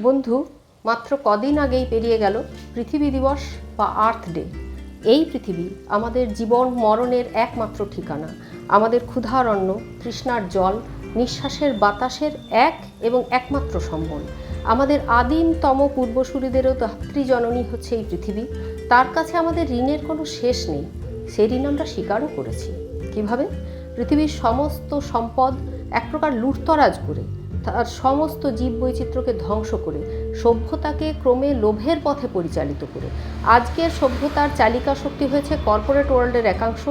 বন্ধু, মাত্র কদিন আগেই পেরিয়ে গেল পৃথিবী দিবস বা আর্থ ডে। এই পৃথিবী আমাদের জীবন মরণের একমাত্র ঠিকানা, আমাদের ক্ষুধার অন্ন, তৃষ্ণার জল, নিঃশ্বাসের বাতাসের এক এবং একমাত্র সম্বল। আমাদের আদিমতম পূর্বসূরিদেরও ধাত্রীজননী হচ্ছে এই পৃথিবী। তার কাছে আমাদের ঋণের কোনো শেষ নেই। সেই ঋণ আমরা স্বীকারও করেছি। কিভাবে? পৃথিবীর সমস্ত সম্পদ এক প্রকার লুটতরাজ করে, তার সমস্ত জীববৈচিত্র্যকে ধ্বংস করে, সভ্যতাকে ক্রমে লোভের পথে পরিচালিত করে আজকের সভ্যতার চালিকা শক্তি হয়েছে কর্পোরেট ওয়ার্ল্ডের একাংশ,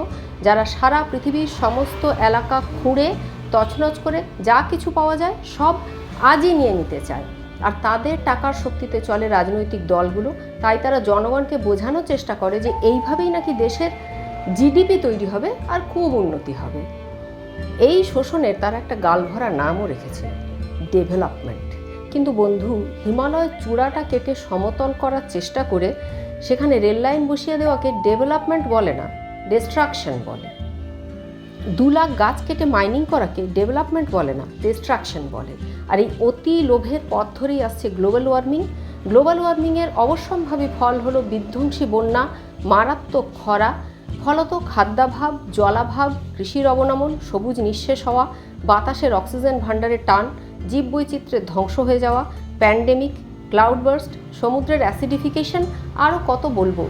যারা সারা পৃথিবীর সমস্ত এলাকা খুঁড়ে তছনছ করে যা কিছু পাওয়া যায় সব আজই নিয়ে নিতে চায়। আর তাদের টাকার শক্তিতে চলে রাজনৈতিক দলগুলো। তাই তারা জনগণকে বোঝানোর চেষ্টা করে যে এইভাবেই নাকি দেশের জিডিপি তৈরি হবে আর খুব উন্নতি হবে। এই শোষণের তারা একটা গালভরা নামও রেখেছে, ডেভেলপমেন্ট। কিন্তু বন্ধু, হিমালয়ের চূড়াটা কেটে সমতল করার চেষ্টা করে সেখানে রেল লাইন বসিয়ে দেওয়াকে ডেভেলপমেন্ট বলে না, ডিস্ট্রাকশন বলে। 2 লাখ গাছ কেটে মাইনিং করাকে ডেভেলপমেন্ট বলে না, ডিস্ট্রাকশন বলে। আর এই অতি লোভের পথ ধরেই আসছে গ্লোবাল ওয়ার্মিং। গ্লোবাল ওয়ার্মিংয়ের অবশ্যম্ভাবী ফল হলো বিধ্বংসী বন্যা, মারাত্মক খরা, ফলত খাদ্যাভাব, জলাভাব, কৃষির অবনমন, সবুজ নিঃশেষ হওয়া, বাতাসের অক্সিজেন ভাণ্ডারে টান, জীববৈচিত্র্যের ধ্বংস হয়ে যাওয়া, প্যান্ডেমিক, ক্লাউডবার্স্ট, সমুদ্রের অ্যাসিডিফিকেশন, আরও কত বলবো।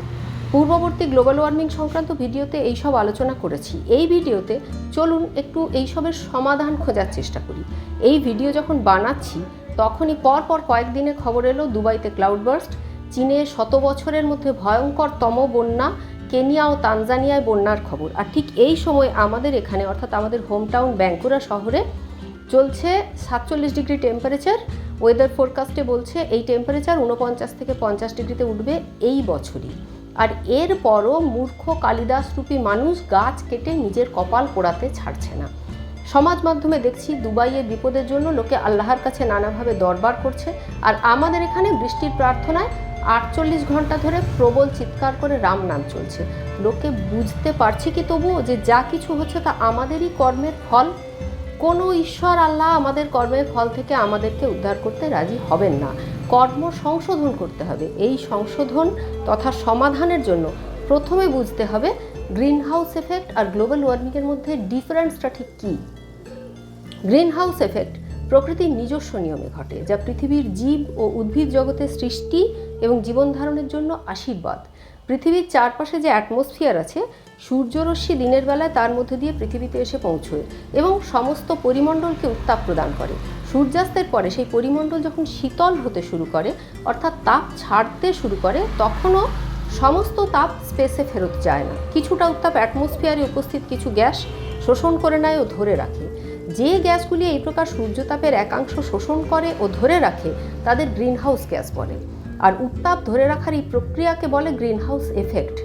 পূর্ববর্তী গ্লোবাল ওয়ার্মিং সংক্রান্ত ভিডিওতে এইসব আলোচনা করেছি। এই ভিডিওতে চলুন একটু এইসবের সমাধান খোঁজার চেষ্টা করি। এই ভিডিও যখন বানাচ্ছি তখনই পরপর কয়েকদিনে খবর এলো দুবাইতে ক্লাউডবার্স্ট, চীনে 100 বছরের মধ্যে ভয়ঙ্করতম বন্যা, কেনিয়া ও তানজানিয়ায় বন্যার খবর। আর ঠিক এই সময় আমাদের এখানে, অর্থাৎ আমাদের হোমটাউন ব্যাঙ্কুরা শহরে চলছে 47 ডিগ্রি টেম্পারেচার। ওয়েদার ফোরকাস্টে বলছে এই টেম্পারেচার 49 থেকে 50 ডিগ্রিতে উঠবে এই বছরই। আর এরপরও মূর্খ কালিদাসরূপী মানুষ গাছ কেটে নিজের কপাল পোড়াতে ছাড়ছে না। সমাজ মাধ্যমে দেখছি দুবাইয়ের বিপদের জন্য লোকে আল্লাহর কাছে নানাভাবে দরবার করছে, আর আমাদের এখানে বৃষ্টির প্রার্থনায় 48 ঘন্টা ধরে প্রবল চিৎকার করে রাম নাম চলছে। লোকে বুঝতে পারছে কি তবুও যে যা কিছু হচ্ছে তা আমাদেরই কর্মের ফল? কোনো ঈশ্বর আল্লাহ আমাদের কর্মের ফল থেকে আমাদেরকে উদ্ধার করতে রাজি হবেন না। কর্ম সংশোধন করতে হবে। এই সংশোধন তথা সমাধানের জন্য প্রথমে বুঝতে হবে গ্রিন হাউস এফেক্ট আর গ্লোবাল ওয়ার্মিংয়ের মধ্যে ডিফারেন্সটা ঠিক কী। গ্রিন হাউস এফেক্ট প্রকৃতির নিজস্ব নিয়মে ঘটে, যা পৃথিবীর জীব ও উদ্ভিদ জগতের সৃষ্টি এবং জীবন ধারণের জন্য আশীর্বাদ। পৃথিবীর চারপাশে যে অ্যাটমসফিয়ার আছে, সূর্যরশ্মি দিনের বেলায় তার মধ্যে দিয়ে পৃথিবীতে এসে পৌঁছয় এবং সমস্ত পরিমণ্ডলকে উত্তাপ প্রদান করে। সূর্যাস্তের পরে সেই পরিমণ্ডল যখন শীতল হতে শুরু করে, অর্থাৎ তাপ ছাড়তে শুরু করে, তখনও সমস্ত তাপ স্পেসে ফেরত যায় না। কিছুটা উত্তাপ অ্যাটমসফিয়ারে উপস্থিত কিছু গ্যাস শোষণ করে নেয় ও ধরে রাখে। যে গ্যাসগুলি এই প্রকার সূর্যতাপের একাংশ শোষণ করে ও ধরে রাখে তাদের গ্রিনহাউস গ্যাস বলে। আর উত্তাপ ধরে রাখার এই প্রক্রিয়াকে বলে গ্রিনহাউস এফেক্ট।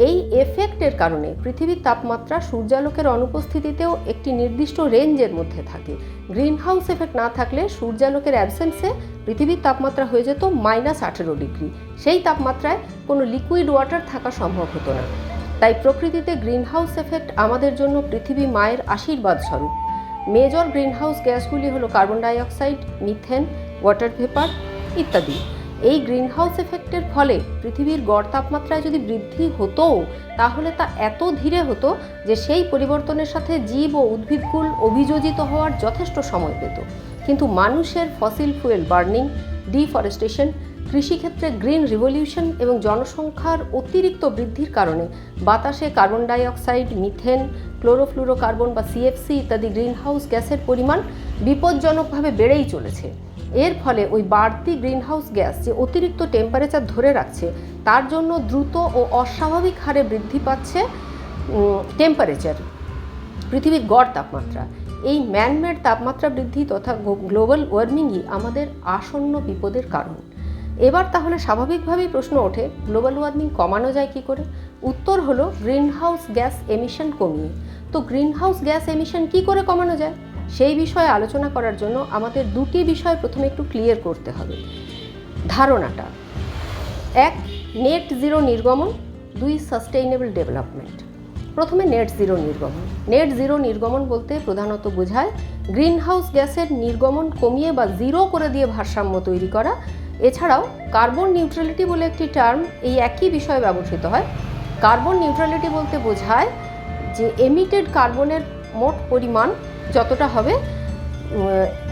এই এফেক্টের কারণে পৃথিবীর তাপমাত্রা সূর্যালোকের অনুপস্থিতিতেও একটি নির্দিষ্ট রেঞ্জের মধ্যে থাকে। গ্রিনহাউস এফেক্ট না থাকলে সূর্যালোকের অ্যাবসেন্সে পৃথিবীর তাপমাত্রা হয়ে যেত -18 ডিগ্রি। সেই তাপমাত্রায় কোনো লিকুইড ওয়াটার থাকা সম্ভব হতো না। তাই প্রকৃতিতে গ্রিনহাউস এফেক্ট আমাদের জন্য পৃথিবী মায়ের আশীর্বাদ স্বরূপ। মেজর গ্রিনহাউস গ্যাসগুলি হলো carbon dioxide, methane, water vapour ইত্যাদি। এই গ্রিনহাউস এফেক্টের ফলে পৃথিবীর গড় তাপমাত্রায় যদি বৃদ্ধি হতো, তাহলে তা এত ধীরে হতো যে সেই পরিবর্তনের সাথে জীব ও উদ্ভিদকুল অভিযোজিত হওয়ার যথেষ্ট সময় পেত। কিন্তু মানুষের ফসিল ফুয়েল বার্নিং, ডিফরেস্টেশন, কৃষিক্ষেত্রে গ্রিন রিভলিউশন এবং জনসংখ্যার অতিরিক্ত বৃদ্ধির কারণে বাতাসে কার্বন ডাইঅক্সাইড, মিথেন, ক্লোরোফ্লুরোকার্বন বা সিএফসি ইত্যাদি গ্রিনহাউস গ্যাসের পরিমাণ বিপজ্জনকভাবে বেড়েই চলেছে। এর ফলে ওই বাড়তি গ্রিনহাউস গ্যাস যে অতিরিক্ত টেম্পারেচার ধরে রাখছে, তার জন্য দ্রুত ও অস্বাভাবিক হারে বৃদ্ধি পাচ্ছে টেম্পারেচার, পৃথিবীর গড় তাপমাত্রা। এই ম্যানমেড তাপমাত্রা বৃদ্ধি তথা গ্লোবাল ওয়ার্মিংই আমাদের আসন্ন বিপদের কারণ। এবার তাহলে স্বাভাবিকভাবেই প্রশ্ন ওঠে, গ্লোবাল ওয়ার্মিং কমানো যায় কী করে? উত্তর হলো গ্রিনহাউস গ্যাস এমিশন কমিয়ে। তো গ্রিনহাউস গ্যাস এমিশন কী করে কমানো যায়, সেই বিষয়ে আলোচনা করার জন্য আমাদের দুটি বিষয় প্রথমে একটু ক্লিয়ার করতে হবে। ধারণাটা 1, নেট জিরো নির্গমন, 2, সাস্টেইনেবল ডেভেলপমেন্ট। প্রথমে নেট জিরো নির্গমন। নেট জিরো নির্গমন বলতে প্রধানত বোঝায় গ্রিন হাউস গ্যাসের নির্গমন কমিয়ে বা জিরো করে দিয়ে ভারসাম্য তৈরি করা। এছাড়াও কার্বন নিউট্রালিটি বলে একটি টার্ম এই একই বিষয়ে ব্যবহৃত হয়। কার্বন নিউট্রালিটি বলতে বোঝায় যে এমিটেড কার্বনের মোট পরিমাণ যতটা হবে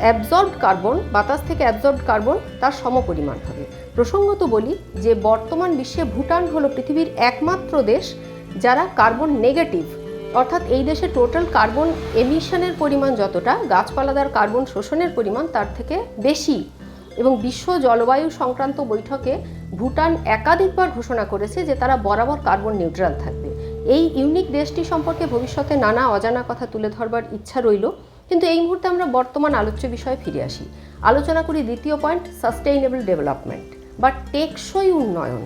অ্যাবজর্বড কার্বন, বাতাস থেকে অ্যাবজর্বড কার্বন তার সমপরিমাণ হবে। প্রসঙ্গত বলি যে বর্তমান বিশ্বে ভুটান হলো পৃথিবীর একমাত্র দেশ যারা কার্বন নেগেটিভ, অর্থাৎ এই দেশে টোটাল কার্বন এমিশনের পরিমাণ যতটা, গাছপালাদার কার্বন শোষণের পরিমাণ তার থেকে বেশি। এবং বিশ্ব জলবায়ু সংক্রান্ত বৈঠকে ভুটান একাধিকবার ঘোষণা করেছে যে তারা বরাবর কার্বন নিউট্রাল থাকবে। এই ইউনিক দেশটি সম্পর্কে ভবিষ্যতে নানা অজানা কথা তুলে ধরবার ইচ্ছা রইল, কিন্তু এই মুহূর্তে আমরা বর্তমান আলোচ্য বিষয়ে ফিরে আসি। আলোচনা করি দ্বিতীয় পয়েন্ট, সাস্টেইনেবল ডেভেলপমেন্ট বা টেকসই উন্নয়ন।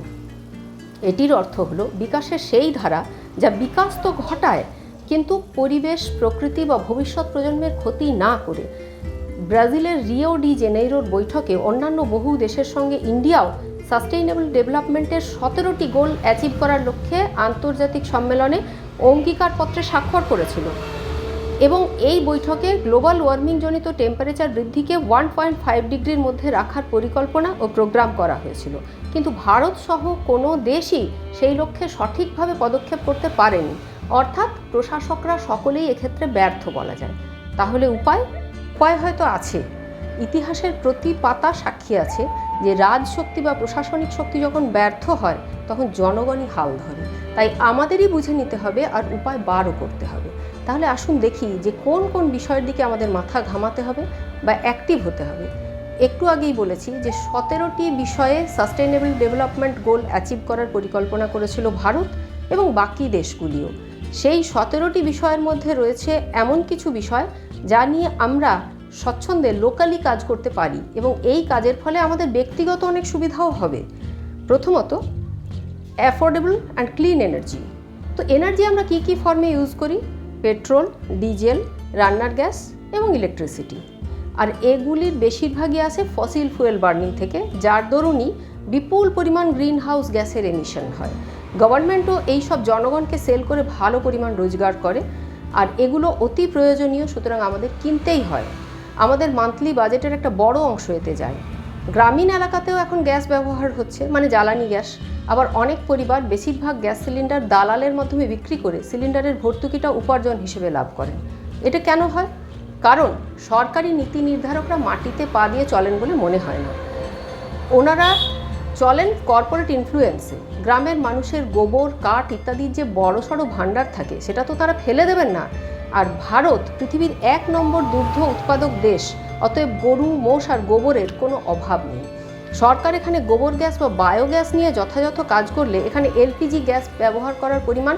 এটির অর্থ হলো বিকাশের সেই ধারা যা বিকাশ তো ঘটায় কিন্তু পরিবেশ, প্রকৃতি বা ভবিষ্যৎ প্রজন্মের ক্ষতি না করে। ব্রাজিলের রিও ডি জেনেইরোর বৈঠকে অন্যান্য বহু দেশের সঙ্গে ইন্ডিয়াও সাস্টেইনেবল ডেভেলপমেন্টের 17টি গোল অ্যাচিভ করার লক্ষ্যে আন্তর্জাতিক সম্মেলনে অঙ্গীকারপত্রে স্বাক্ষর করেছিল। এবং এই বৈঠকে গ্লোবাল ওয়ার্মিং জনিত টেম্পারেচার বৃদ্ধিকে 1.5 ডিগ্রির মধ্যে রাখার পরিকল্পনা ও প্রোগ্রাম করা হয়েছিল। কিন্তু ভারত সহ কোনো দেশই সেই লক্ষ্যে সঠিকভাবে পদক্ষেপ করতে পারেনি, অর্থাৎ প্রশাসকরা সকলেই এক্ষেত্রে ব্যর্থ বলা যায়। তাহলে উপায় হয়তো আছে। ইতিহাসের প্রতি পাতা সাক্ষী আছে যে রাজশক্তি বা প্রশাসনিক শক্তি যখন ব্যর্থ হয় তখন জনগণই হাল ধরে। তাই আমাদেরই বুঝে নিতে হবে আর উপায় বারও করতে হবে। তাহলে আসুন দেখি যে কোন কোন বিষয়ের দিকে আমাদের মাথা ঘামাতে হবে বা অ্যাক্টিভ হতে হবে। একটু আগেই বলেছি যে 17টি বিষয়ে সাস্টেইনেবল ডেভেলপমেন্ট গোল অ্যাচিভ করার পরিকল্পনা করেছিল ভারত এবং বাকি দেশগুলিও। সেই 17টি বিষয়ের মধ্যে রয়েছে এমন কিছু বিষয় যা নিয়ে আমরা স্বচ্ছন্দে লোকালি কাজ করতে পারি এবং এই কাজের ফলে আমাদের ব্যক্তিগত অনেক সুবিধাও হবে। প্রথমত, অ্যাফোর্ডেবল অ্যান্ড ক্লিন এনার্জি। তো এনার্জি আমরা কি কি ফর্মে ইউজ করি? পেট্রোল, ডিজেল, রান্নার গ্যাস এবং ইলেকট্রিসিটি। আর এগুলির বেশিরভাগই আসে ফসিল ফুয়েল বার্নিং থেকে, যার দরুনই বিপুল পরিমাণ গ্রিন হাউস গ্যাসের এমিশন হয়। গভর্নমেন্টও এইসব জনগণকে সেল করে ভালো পরিমাণ রোজগার করে, আর এগুলো অতি প্রয়োজনীয়, সুতরাং আমাদের কিনতেই হয়। আমাদের মান্থলি বাজেটের একটা বড় অংশ এতে যায়। গ্রামীণ এলাকাতেও এখন গ্যাস ব্যবহার হচ্ছে, মানে জ্বালানি গ্যাস। আবার অনেক পরিবার বেশিরভাগ গ্যাস সিলিন্ডার দালালের মাধ্যমে বিক্রি করে সিলিন্ডারের ভর্তুকিটা উপার্জন হিসেবে লাভ করেন। এটা কেন হয়? কারণ সরকারি নীতি নির্ধারকরা মাটিতে পা দিয়ে চলেন বলে মনে হয় না। ওনারা চলেন কর্পোরেট ইনফ্লুয়েন্সে। গ্রামের মানুষের গোবর, কাঠ ইত্যাদির যে বড়সড় ভাণ্ডার থাকে সেটা তো তারা ফেলে দেবেন না। আর ভারত পৃথিবীর 1 নম্বর দুগ্ধ উৎপাদক দেশ, অতএব গরু, মোষ আর গোবরের কোনো অভাব নেই। সরকার এখানে গোবর গ্যাস বা বায়োগ্যাস নিয়ে যথাযথ কাজ করলে এখানে এলপিজি গ্যাস ব্যবহার করার পরিমাণ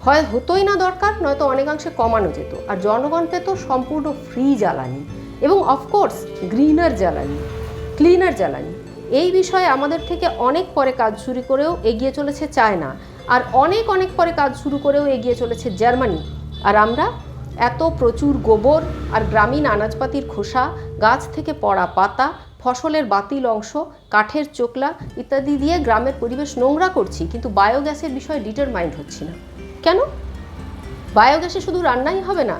হয় হতোই না দরকার, নয়তো অনেকাংশে কমানো যেত। আর জনগণ পেত সম্পূর্ণ ফ্রি জ্বালানি এবং অফকোর্স গ্রিনার জ্বালানি, ক্লিনার জ্বালানি। এই বিষয়ে আমাদের থেকে অনেক পরে কাজ শুরু করেও এগিয়ে চলেছে চায়না, আর অনেক পরে কাজ শুরু করেও এগিয়ে চলেছে জার্মানি। আর আমরা এত প্রচুর গোবর আর গ্রামীণ আনাজপাতির খোসা, গাছ থেকে পড়া পাতা, ফসলের বাতিল অংশ, কাঠের চোকলা ইত্যাদি দিয়ে গ্রামের পরিবেশ নোংরা করছি, কিন্তু বায়োগ্যাসের বিষয়ে ডিটারমাইন্ড হচ্ছি না। কেন? বায়োগ্যাসে শুধু রান্নাই হবে না,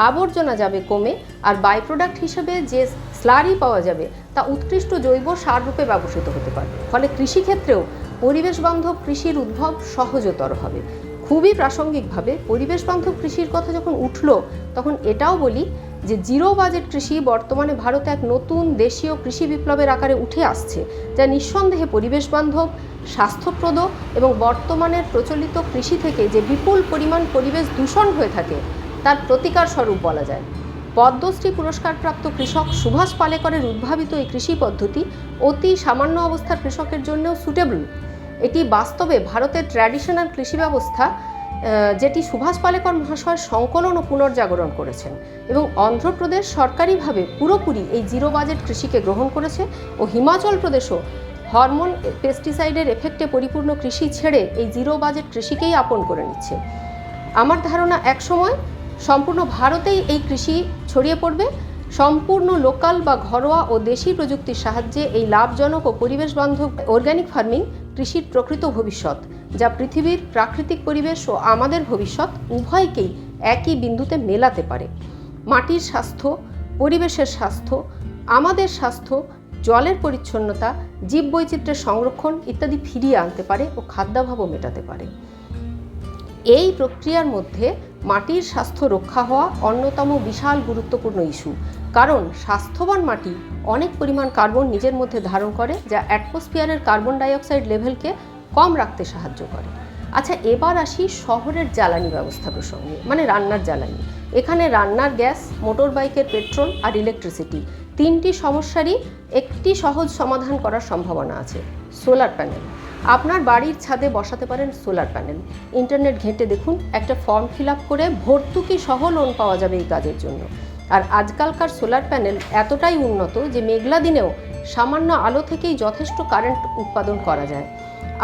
আবর্জনা যাবে কমে, আর বাই প্রোডাক্ট হিসেবে যে স্লারি পাওয়া যাবে তা উৎকৃষ্ট জৈব সার রূপে ব্যবহৃত হতে পারবে। ফলে কৃষিক্ষেত্রেও পরিবেশ বান্ধব কৃষির উদ্ভব সহজতর হবে। খুবই প্রাসঙ্গিকভাবে পরিবেশ বান্ধব কৃষির কথা যখন উঠল, তখন এটাও বলি যে জিরো বাজেট কৃষি বর্তমানে ভারতে এক নতুন দেশীয় কৃষি বিপ্লবের আকারে উঠে আসছে, যা নিঃসন্দেহে পরিবেশ বান্ধব, স্বাস্থ্যপ্রদ এবং বর্তমানের প্রচলিত কৃষি থেকে যে বিপুল পরিমাণ পরিবেশ দূষণ হয়ে থাকে তার প্রতিকার স্বরূপ বলা যায়। পদ্মশ্রী পুরস্কারপ্রাপ্ত কৃষক সুভাষ পালেকরের উদ্ভাবিত এই কৃষি পদ্ধতি অতি সামান্য অবস্থার কৃষকের জন্যও সুটেবল। এটি বাস্তবে ভারতের ট্র্যাডিশনাল কৃষি ব্যবস্থা, যেটি সুভাষ পালেকর মহাশয় সংকলন ও পুনর্জাগরণ করেছেন, এবং অন্ধ্রপ্রদেশ সরকারিভাবে পুরোপুরি এই জিরো বাজেট কৃষিকে গ্রহণ করেছে, ও হিমাচল প্রদেশও হরমোন পেস্টিসাইডের এফেক্টে পরিপূর্ণ কৃষি ছেড়ে এই জিরো বাজেট কৃষিকেই আপন করে নিচ্ছে। আমার ধারণা একসময় সম্পূর্ণ ভারতেই এই কৃষি ছড়িয়ে পড়বে। সম্পূর্ণ লোকাল বা ঘরোয়া ও দেশি প্রযুক্তির সাহায্যে এই লাভজনক ও পরিবেশ বান্ধব অর্গ্যানিক ফার্মিং কৃষির প্রকৃত ভবিষ্যৎ। যা পৃথিবীর প্রাকৃতিক পরিবেশ ও আমাদের ভবিষ্যৎ উভয়কেই একই বিন্দুতে মেলাতে পারে। মাটির স্বাস্থ্য, পরিবেশের স্বাস্থ্য, আমাদের স্বাস্থ্য, জলের পরিচ্ছন্নতা, জীববৈচিত্র্যের সংরক্ষণ ইত্যাদি ফিরিয়ে আনতে পারে ও খাদ্যাভাবও মেটাতে পারে। এই প্রক্রিয়ার মধ্যে মাটির স্বাস্থ্য রক্ষা হওয়া অন্যতম বিশাল গুরুত্বপূর্ণ ইস্যু, কারণ স্বাস্থ্যবান মাটি অনেক পরিমাণ কার্বন নিজের মধ্যে ধারণ করে, যা অ্যাটমসফিয়ারের কার্বন ডাইঅক্সাইড লেভেলকে কম রাখতে সাহায্য করে। আচ্ছা, এবার আসি শহরের জ্বালানি ব্যবস্থা প্রসঙ্গে, মানে রান্নার জ্বালানি। এখানে রান্নার গ্যাস, মোটর বাইকের পেট্রোল আর ইলেকট্রিসিটি, তিনটি সমস্যারই একটি সহজ সমাধান করার সম্ভাবনা আছে, সোলার প্যানেল। আপনার বাড়ির ছাদে বসাতে পারেন সোলার প্যানেল। ইন্টারনেট ঘেঁটে দেখুন, একটা ফর্ম ফিল আপ করে ভর্তুকি সহ লোন পাওয়া যাবে এই কাজের জন্য। আর আজকালকার সোলার প্যানেল এতটাই উন্নত যে মেঘলা দিনেও সামান্য আলো থেকেই যথেষ্ট কারেন্ট উৎপাদন করা যায়।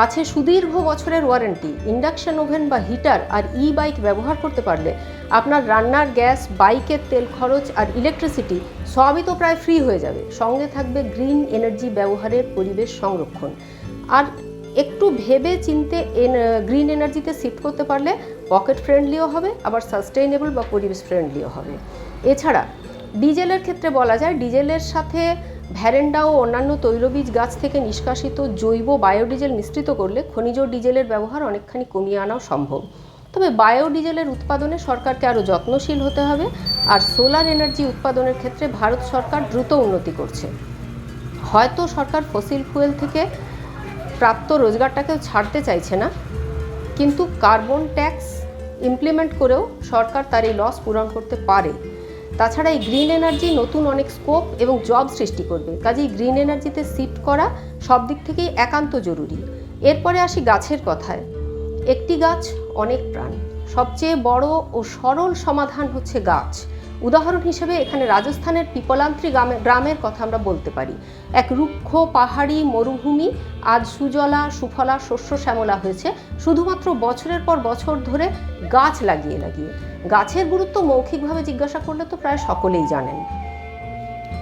আছে সুদীর্ঘ বছরের ওয়ারেন্টি। ইন্ডাকশন ওভেন বা হিটার আর বাইক ব্যবহার করতে পারলে আপনার রান্নার গ্যাস, বাইকের তেল খরচ আর ইলেকট্রিসিটি সবই তো প্রায় ফ্রি হয়ে যাবে। সঙ্গে থাকবে গ্রিন এনার্জি ব্যবহারের পরিবেশ সংরক্ষণ। আর একটু ভেবে চিনতে গ্রিন এনার্জিতে শিফট করতে পারলে পকেট ফ্রেন্ডলিও হবে, আবার সাস্টেইনেবল বা পরিবেশ ফ্রেন্ডলিও হবে। এছাড়া ডিজেলের ক্ষেত্রে বলা যায়, ডিজেলের সাথে ভ্যারেন্ডা ও অন্যান্য তৈলবীজ গাছ থেকে নিষ্কাশিত জৈব বায়োডিজেল মিশ্রিত করলে খনিজ ডিজেলের ব্যবহার অনেকখানি কমিয়ে আনাও সম্ভব। তবে বায়োডিজেলের উৎপাদনে সরকারকে আরও যত্নশীল হতে হবে। আর সোলার এনার্জি উৎপাদনের ক্ষেত্রে ভারত সরকার দ্রুত উন্নতি করছে। হয়তো সরকার ফসিল ফুয়েল থেকে প্রাপ্ত রোজগারটাকেও ছাড়তে চাইছে না, কিন্তু কার্বন ট্যাক্স ইমপ্লিমেন্ট করেও সরকার তার এই লস পূরণ করতে পারে। তাছাড়া এই গ্রিন এনার্জি নতুন অনেক স্কোপ এবং জব সৃষ্টি করবে। কাজেই গ্রিন এনার্জিতে শিফট করা সব দিক থেকেই একান্ত জরুরি। এরপরে আসি গাছের কথায়। একটি গাছ অনেক প্রাণ। সবচেয়ে বড় ও সরল সমাধান হচ্ছে গাছ। উদাহরণ হিসেবে এখানে রাজস্থানের পিপলান্ত্রি গ্রামের কথা আমরা বলতে পারি। এক রুক্ষ পাহাড়ি মরুভূমি আজ সুজলা সুফলা শস্য শ্যামলা হয়েছে শুধুমাত্র বছরের পর বছর ধরে গাছ লাগিয়ে লাগিয়ে। গাছের গুরুত্ব মৌখিকভাবে জিজ্ঞাসা করলে তো প্রায় সকলেই জানেন,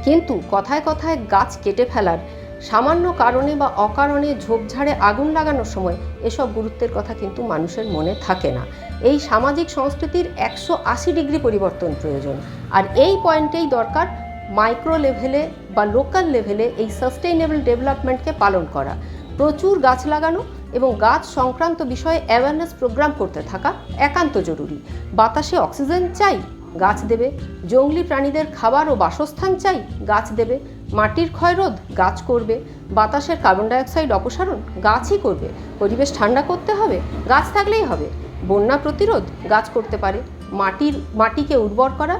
কিন্তু কথায় কথায় গাছ কেটে ফেলার সামান্য কারণে বা অকারণে ঝোপঝাড়ে আগুন লাগানোর সময় এসব গুরুত্বের কথা কিন্তু মানুষের মনে থাকে না। এই সামাজিক সংস্কৃতির 180 ডিগ্রি পরিবর্তন প্রয়োজন। আর এই পয়েন্টেই দরকার মাইক্রো লেভেলে বা লোকাল লেভেলে এই সাস্টেইনেবল ডেভেলপমেন্টকে পালন করা। প্রচুর গাছ লাগানো এবং গাছ সংক্রান্ত বিষয়ে অ্যাওয়ারনেস প্রোগ্রাম করতে থাকা একান্ত জরুরি। বাতাসে অক্সিজেন চাই, গাছ দেবে। জংলি প্রাণীদের খাবার ও বাসস্থান চাই, গাছ দেবে। মাটির ক্ষয়রোধ গাছ করবে। বাতাসের কার্বন ডাইঅক্সাইড অপসারণ গাছই করবে। পরিবেশ ঠান্ডা করতে হবে, গাছ থাকলেই হবে। বন্যা প্রতিরোধ গাছ করতে পারে। মাটিকে উর্বর করা,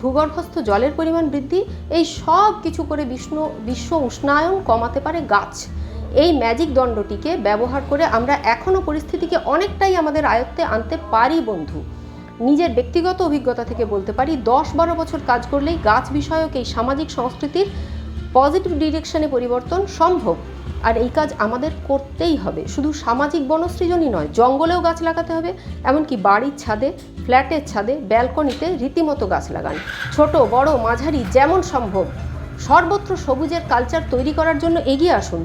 ভূগর্ভস্থ জলের পরিমাণ বৃদ্ধি, এই সব কিছু করে বিশ্ব উষ্ণায়ন কমাতে পারে গাছ। এই ম্যাজিক দণ্ডটিকে ব্যবহার করে আমরা এখনও পরিস্থিতিকে অনেকটাই আমাদের আয়ত্তে আনতে পারি বন্ধু। নিজের ব্যক্তিগত অভিজ্ঞতা থেকে বলতে পারি, 10-12 বছর কাজ করলেই গাছ বিষয়ক এই সামাজিক সংস্কৃতির পজিটিভ ডিরেকশনে পরিবর্তন সম্ভব। আর এই কাজ আমাদের করতেই হবে। শুধু সামাজিক বনসৃজনই নয়, জঙ্গলেও গাছ লাগাতে হবে। এমনকি বাড়ির ছাদে, ফ্ল্যাটের ছাদে, ব্যালকনিতে রীতিমতো গাছ লাগান। ছোট বড় মাঝারি যেমন সম্ভব সর্বত্র সবুজের কালচার তৈরি করার জন্য এগিয়ে আসুন।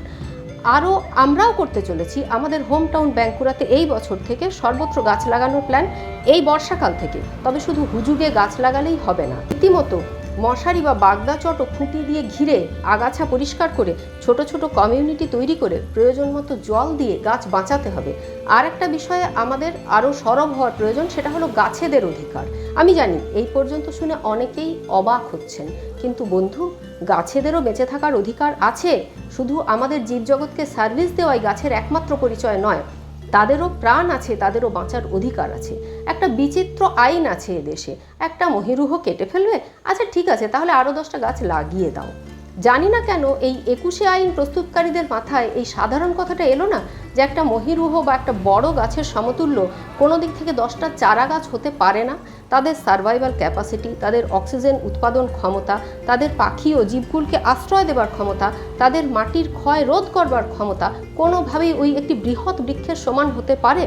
আরও আমরাও করতে চলেছি। আমাদের হোম টাউন বাঁকুড়াতে এই বছর থেকে সর্বত্র গাছ লাগানোর প্ল্যান, এই বর্ষাকাল থেকে। তবে শুধু হুজুগে গাছ লাগালেই হবে না, রীতিমতো মশারি বা বাগদা চট ও খুঁটি দিয়ে ঘিরে আগাছা পরিষ্কার করে ছোট ছোট কমিউনিটি তৈরি করে প্রয়োজন মতো জল দিয়ে গাছ বাঁচাতে হবে। আর একটা বিষয়ে আমাদের আরও সরব হওয়ার প্রয়োজন, সেটা হলো গাছেদের অধিকার। আমি জানি এই পর্যন্ত শুনে অনেকেই অবাক হচ্ছেন, কিন্তু বন্ধু, গাছেদেরও বেঁচে থাকার অধিকার আছে। শুধু আমাদের জীবজগৎকে সার্ভিস দেওয়াই গাছের একমাত্র পরিচয় নয়, তাদেরও প্রাণ আছে, তাদেরও বাঁচার অধিকার আছে। একটা বিচিত্র আইন আছে এদেশে। একটা মহিরুহ কেটে ফেলবে, আচ্ছা ঠিক আছে, তাহলে আরও 10টা গাছ লাগিয়ে দাও। জানি না কেন এই 21শে আইন প্রস্তুতকারীদের মাথায় এই সাধারণ কথাটা এলো না যে একটা মহিরুহ বা একটা বড় গাছের সমতুল্য কোনো দিক থেকে 10টা চারা গাছ হতে পারে না। তাদের সার্ভাইভাল ক্যাপাসিটি, তাদের অক্সিজেন উৎপাদন ক্ষমতা, তাদের পাখি ও জীবকুলকে আশ্রয় দেবার ক্ষমতা, তাদের মাটির ক্ষয় রোধ করবার ক্ষমতা কোনোভাবেই ওই একটি বৃহৎ বৃক্ষের সমান হতে পারে?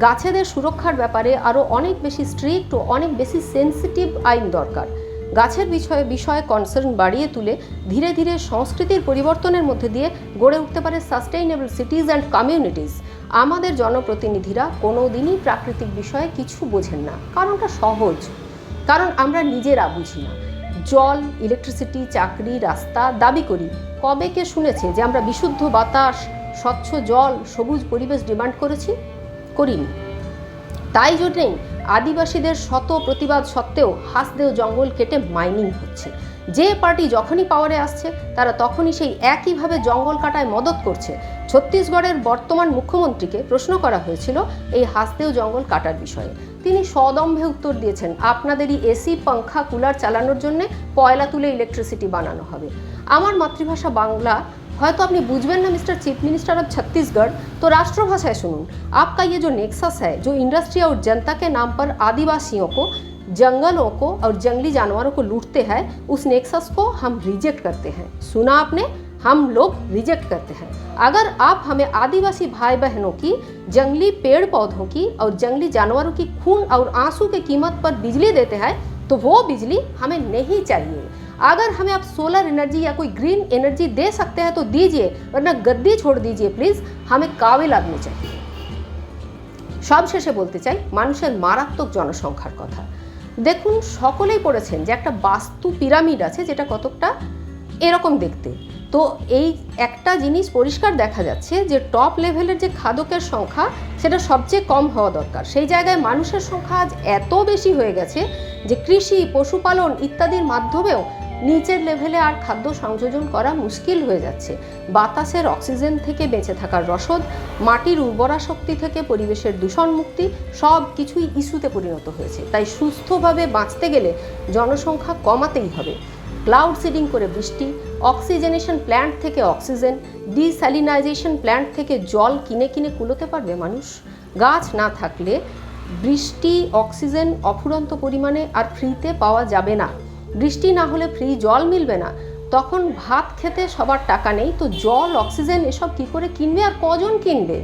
গাছেদের সুরক্ষার ব্যাপারে আরও অনেক বেশি স্ট্রিক্ট ও অনেক বেশি সেন্সিটিভ আইন দরকার। গাছের বিষয়ে কনসার্ন বাড়িয়ে তুলে ধীরে ধীরে সংস্কৃতির পরিবর্তনের মধ্যে দিয়ে গড়ে উঠতে পারে সাস্টেইনেবল সিটিজ অ্যান্ড কমিউনিটিস। আমাদের জনপ্রতিনিধিরা কোনোদিনই প্রাকৃতিক বিষয়ে কিছু বোঝেন না। কারণটা সহজ, কারণ আমরা নিজেরা বুঝি না। জল, ইলেকট্রিসিটি, চাকরি, রাস্তা দাবি করি। কবে কে শুনেছে যে আমরা বিশুদ্ধ বাতাস, স্বচ্ছ জল, সবুজ পরিবেশ ডিমান্ড করেছি? করিনি। তাই জন্যেই আদিবাসীদের শত প্রতিবাদ সত্ত্বেও হাসদেও জঙ্গল কেটে মাইনিং হচ্ছে। যে পার্টি যখনই পাওয়ারে আসছে তারা তখনই সেই একইভাবে জঙ্গল কাটায় মদত করছে। ছত্তিশগড়ের বর্তমান মুখ্যমন্ত্রীকে প্রশ্ন করা হয়েছিল এই হাসদেও জঙ্গল কাটার বিষয়ে। তিনি সদম্ভে উত্তর দিয়েছেন, আপনাদেরই এসি, পাংখা, কুলার চালানোর জন্য কয়লা তুলে ইলেকট্রিসিটি বানানো হবে। আমার মাতৃভাষা বাংলা হয়তো আপনি বুঝবেন না mister chief minister of Chhattisgarh, तो राष्ट्रभाषाएं सुनून। आपका ये जो नेक्सस है, जो इंडस्ट्री और जनता के नाम पर आदिवासियों को, जंगलों को और जंगली जानवरों को लूटते हैं, उस नेक्सस को हम रिजेक्ट करते हैं। सुना आपने? हम लोग रिजेक्ट करते हैं। अगर आप हमें आदिवासी भाई बहनों की, जंगली पेड़ पौधों की और जंगली जानवरों की खून और आंसू की कीमत पर बिजली देते हैं तो वो बिजली हमें नहीं चाहिए। अगर हमें आप सोलर एनर्जी या कोई ग्रीन एनर्जी दे सकते हैं तो दीजिए, वरना गद्दी छोड़ दीजिए प्लीज। हमें काबिल आदमी चाहिए। সব শেষে বলতে চাই মানুষের মারাত্মক জনসংখ্যার কথা। দেখুন, সকলেই পড়েছেন যে একটা বাস্তু পিরামিড আছে যেটা কতকটা এরকম দেখতে। তো এই একটা জিনিস পরিষ্কার দেখা যাচ্ছে যে টপ লেভেলের যে খাদকের সংখ্যা সেটা সবচেয়ে কম হওয়া দরকার। সেই জায়গায় মানুষের সংখ্যা আজ এত বেশি হয়ে গেছে যে কৃষি, পশুপালন ইত্যাদির মাধ্যমেও নিচের লেভেলে আর খাদ্য সংযোজন করা মুশকিল হয়ে যাচ্ছে। বাতাসের অক্সিজেন থেকে বেঁচে থাকার রসদ, মাটির উর্বরা শক্তি থেকে পরিবেশের দূষণ মুক্তি সব কিছুই ইস্যুতে পরিণত হয়েছে। তাই সুস্থভাবে বাঁচতে গেলে জনসংখ্যা কমাতেই হবে। ক্লাউড সিডিং করে বৃষ্টি, অক্সিজেনেশন প্ল্যান্ট থেকে অক্সিজেন, ডিস্যালিনাইজেশন প্ল্যান্ট থেকে জল কিনে কিনে কুলোতে পারবে মানুষ? গাছ না থাকলে বৃষ্টি, অক্সিজেন অফুরন্ত পরিমাণে আর ফ্রিতে পাওয়া যাবে না। বৃষ্টি না হলে ফ্রি জল মিলবে না। তখন ভাত খেতে সবার টাকা নেই, তো জল, অক্সিজেন এসব কী করে কিনবে আর কজন কিনবে?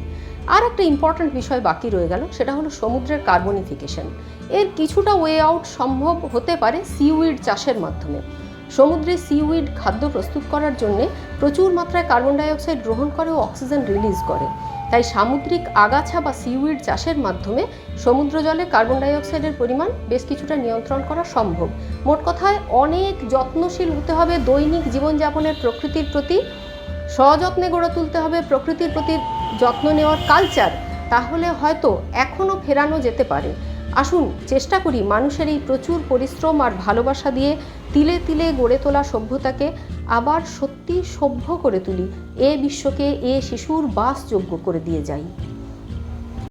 আর একটা ইম্পর্ট্যান্ট বিষয় বাকি রয়ে গেল, সেটা হলো সমুদ্রের কার্বনিফিকেশন। এর কিছুটা ওয়ে আউট সম্ভব হতে পারে সিউইড চাষের মাধ্যমে। সমুদ্রে সিউইড খাদ্য প্রস্তুত করার জন্য প্রচুর মাত্রায় কার্বন ডাইঅক্সাইড গ্রহণ করে ও অক্সিজেন রিলিজ করে। তাই সামুদ্রিক আগাছা বা সিউইড চাষের মাধ্যমে সমুদ্র জলে কার্বন ডাইঅক্সাইডের পরিমাণ বেশ কিছুটা নিয়ন্ত্রণ করা সম্ভব। মোট কথায় অনেক যত্নশীল হতে হবে দৈনিক জীবনযাপনের প্রকৃতির প্রতি, সযত্নে গড়ে তুলতে হবে প্রকৃতির প্রতি যত্ন নেওয়ার কালচার। তাহলে হয়তো এখনও ফেরানো যেতে পারে। আসুন চেষ্টা করি মানুষের এই প্রচুর পরিশ্রম আর ভালোবাসা দিয়ে তিলে তিলে গড়ে তোলা সভ্যতাকে আবার সত্যি সভ্য করে তুলি। এ বিশ্বকে এ শিশুর বাসযোগ্য করে দিয়ে যাই।